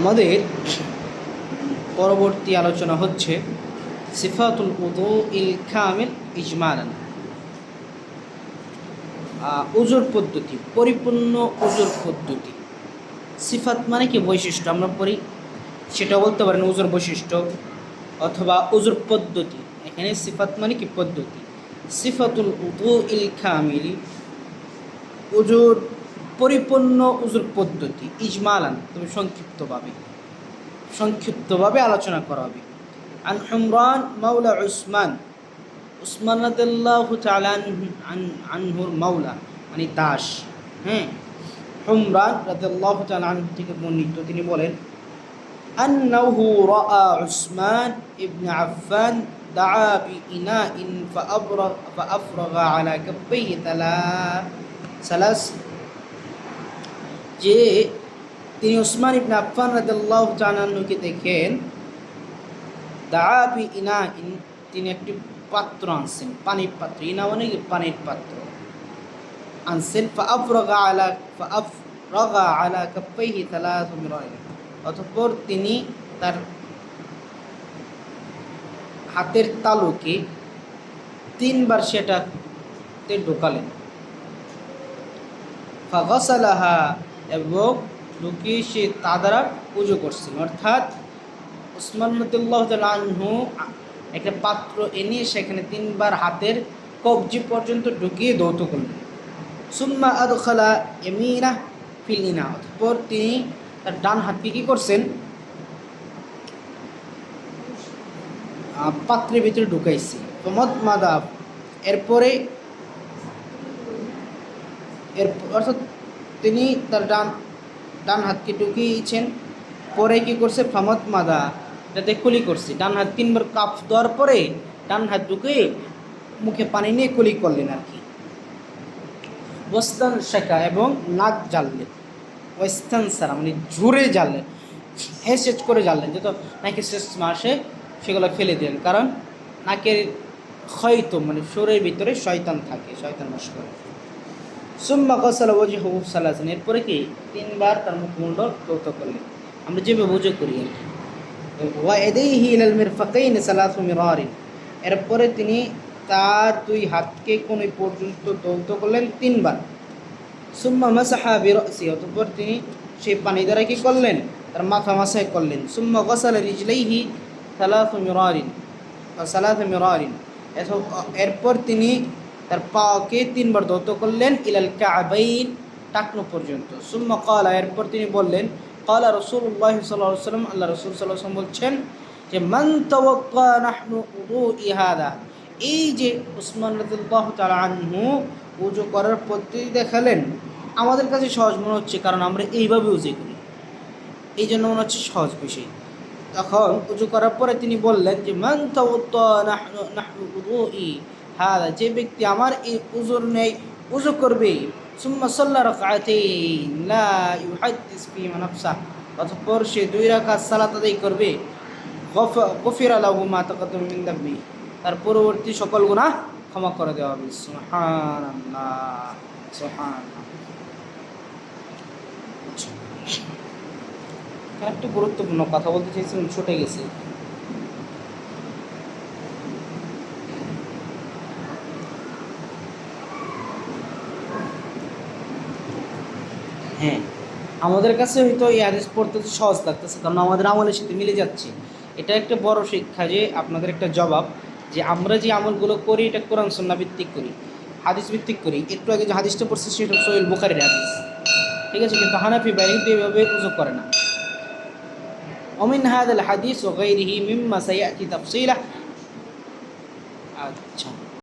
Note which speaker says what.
Speaker 1: আমাদের পরবর্তী আলোচনা হচ্ছে সিফাতুল উযুইল কামিল ইজমালান, উযুর পদ্ধতি, পরিপূর্ণ উযুর পদ্ধতি। সিফাত মানে কি? বৈশিষ্ট্য। আমরা পড়ি সেটা বলতে পারেন উযুর বৈশিষ্ট্য অথবা উযুর পদ্ধতি। এখানে সিফাত মানে কি? পদ্ধতি। সিফাতুল উযুইল কামিল, উযুর পরিপূর্ণ উযুর পদ্ধতি, ইজমালান তবে সংক্ষিপ্তভাবে আলোচনা করা হবে। আন হুমরান মাওলা উসমান, উসমান রাদিয়াল্লাহু তাআলা আনহুর মাওলা মানে দাস। হুমরান রাদিয়াল্লাহু তাআলা আনহু থেকে বর্ণিত, তিনি বলেন আন্নাহু রাআ উসমান ইবনে আফফান দাআ বিইনাইন ফাআফরাগা আলা কাফাইহি সালাস, যে তিনি উসমান ইবনে আফফান রাদিয়াল্লাহু তাআলা আনহুকে দেখেন দাআ বিইনাইন, তিনি একটি পাত্র আনছেন, পানির পাত্র। ইনা মানে পানির পাত্র আনছেন। ফাআফরাগা আলা কাফাইহি সালাসু মিরাইন, অতঃপর তিনি তার হাতের তালুকে তিনবার সেটাতে ঢোকালেন। ফাগাসালাহা, এবং ঢুকিয়ে সে তা দ্বারা উযু করছেন। অর্থাৎ উসমান রাদিয়াল্লাহু তাআলা আনহু একটা পাত্র এনে সেখানে তিনবার হাতের কবজি পর্যন্ত ঢুকিয়ে ধৌত করলেন। সুম্মা আদখালা ইয়ামিনাহ ফিল ইনা, অতঃপর তিনি তার ডান হাতকে কি করছেন? পাত্রের ভিতরে ঢুকাইছে। মাদা, এরপরে অর্থাৎ তিনি তার ডান হাতকে ঢুকিয়েছেন, পরে কি করছে? ফামত মাদা, যাতে কুলি করছে। ডান হাত তিনবার কাপ দেওয়ার পরে ডান হাত ঢুকিয়ে মুখে পানি নিয়ে কুলি করলেন আর কি। ওয়াস্তান শাকা, এবং নাক জ্বাললেন। ওয়াস্তান সারা মানে জোরে জ্বাললেন, হেসেজ করে জ্বাললেন, যত নাকি শেষ মাসে সেগুলো ফেলে দিলেন, কারণ নাকের হয়তো মানে শরীরের ভিতরে শয়তান থাকে, শয়তান বাস করে। সুম্মা গাসালা ওয়াজহাহু সালাসান, এরপরে কি তিনবার তার মুখমণ্ডল ধৌত করলেন, আমরা যেভাবে ওযু করি আর কি। ওয়া ইয়াদাইহি ইলাল মিরফাকাইন সালাসু মিরারিন, এরপরে তিনি তার দুই হাতকে কোন পর্যন্ত ধৌত করলেন তিনবার। সুম্মা মাসাহা বিরাসি, অতঃপর তিনি সেই পানি দ্বারা কি করলেন? তার মাথা মাসাহ করলেন। সুম্মা গাসালা রিজলাইহি সালাসু মিরারিন, এরপর তিনি তার পাকে তিনবার ধৌত করলেন। ইলাল কাবাইন, টাকনো পর্যন্ত। সুম্মা ক্বালা, এরপর তিনি বললেন ক্বালা রাসূলুল্লাহ সাল্লাল্লাহু আলাইহি ওয়াসাল্লাম, আল্লাহ রাসূল সাল্লাল্লাহু আলাইহি ওয়াসাল্লাম বলছেন যে মান তাওয়াক্কা নাহনু উযুই হাদা, এই যে উসমান রাদিয়াল্লাহু তাআলা আনহু ওযু করার পদ্ধতি দেখালেন, আমাদের কাছে সহজ মনে হচ্ছে, কারণ আমরা এইভাবে ওযু করি, এই জন্য মনে হচ্ছে সহজ বিষয়। তখন ওযু করার পরে তিনি বললেন যে মান তাওয়াক্কা নাহনু উযুই হাদা, যে ব্যক্তি আমার এই উযুর নেই উযু করবে, সুম্মা সাল্লা রাকাতাইন লা ইউহাদ্দিস ফিমা নাফসা, অতঃপর সে 2 রাকাত সালাত আদায় করবে, গফিরা লাহু মা তাকাদ্দাম মিন যামবি, তার পূর্ববর্তী সকল গুনাহ ক্ষমা করে দেওয়া হবে। সুবহানাল্লাহ, সুবহানাল্লাহ। একটা গুরুত্বপূর্ণ কথা বলতে চাইছিলাম, ছুটে গেছে। হ্যাঁ, আমাদের কাছে হয়তো এই হাদিস পড়তে সহজ লাগতেছে, কারণ আমাদের আমলের সাথে মিলে যাচ্ছে। এটা একটা বড় শিক্ষা, যে আপনাদের একটা জবাব, যে আমরা যে আমলগুলো করি এটা কোরআন সুন্নাহ ভিত্তিক করি, হাদিস ভিত্তিক করি। একটু আগে যে হাদিসটা পড়ছে সেটা সহিহ বুখারীর হাদিস, ঠিক আছে? কিন্তু হানাফি ভাই কিন্তু এইভাবে উযু করে না। ওমিন হাদাল হাদিস ওয়া গায়রিহি মিম্মা সায়াতি তাফসীলা। আচ্ছা,